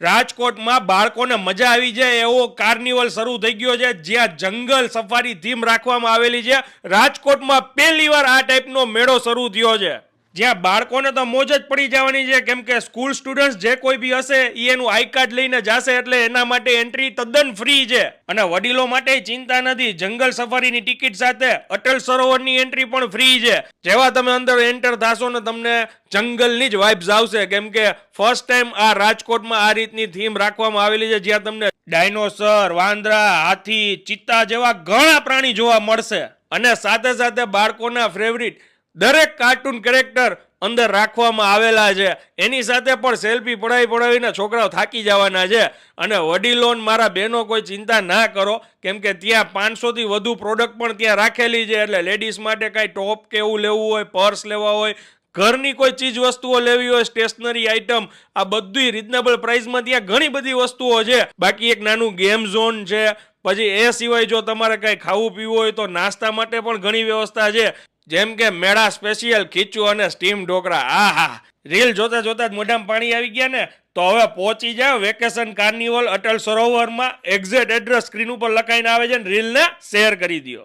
રાજકોટમાં બાળકોને મજા આવી જાય એવો કાર્નિવલ શરૂ થઈ ગયો છે, જ્યાં જંગલ સફારી થીમ રાખવામાં આવેલી છે. રાજકોટમાં પહેલીવાર આ ટાઈપનો મેળો શરૂ થયો છે, જ્યાં બાળકોને તો મોજ જ પડી જવાની છે, કેમ કે સ્કૂલ સ્ટુડન્ટ્સ જે કોઈ બી હશે એ એનું આઈ કાર્ડ લઈને જશે, એટલે એના માટે એન્ટ્રી તદ્દન ફ્રી છે. અને વડીલો માટે ચિંતા નથી, જંગલ સફારીની ટિકિટ સાથે અટલ સરોવરની એન્ટ્રી પણ ફ્રી છે. જેવા તમે અંદર એન્ટર થશો ને તમને જંગલની જ વાઇબ્સ આવશે, કેમ કે ફર્સ્ટ ટાઈમ આ રાજકોટમાં આ રીતની થીમ રાખવામાં આવેલી છે, જ્યાં તમને ડાયનોસર, વાંદરા, હાથી, ચિત્તા જેવા ઘણા પ્રાણી જોવા મળશે. અને સાથે સાથે બાળકોના ફેવરિટ દરેક કાર્ટૂન કેરેક્ટર અંદર રાખવામાં આવેલા છે. એની સાથે પણ સેલ્ફી પડાવીને છોકરાઓ થાકી જવાના છે. અને વડીલો મારા બહેનો કોઈ ચિંતા ના કરો, કેમ કે ત્યાં 500 થી વધુ પ્રોડક્ટ પણ ત્યાં રાખેલી છે. એટલે લેડીઝ માટે કાંઈ ટોપ કે એવું લેવું હોય, પર્સ લેવા હોય, ઘરની કોઈ ચીજ વસ્તુઓ લેવી હોય, સ્ટેશનરી આઇટમ, આ બધી રીઝનેબલ પ્રાઇસમાં ત્યાં ઘણી બધી વસ્તુઓ છે. બાકી એક નાનું ગેમ ઝોન છે. પછી એ સિવાય જો તમારે કાંઈ ખાવું પીવું હોય તો નાસ્તા માટે પણ ઘણી વ્યવસ્થા છે, જેમ કે મેળા સ્પેશિયલ ખીચું અને સ્ટીમ ઢોકળા. આહા, રીલ જોતા જોતા જ મોઢામાં પાણી આવી ગયા ને. તો હવે પહોંચી જાવ વેકેશન કાર્નિવલ અટલ સરોવરમાં. એક્ઝેક્ટ એડ્રેસ સ્ક્રીન ઉપર લખાઈને આવે છે, રીલને શેર કરી દો.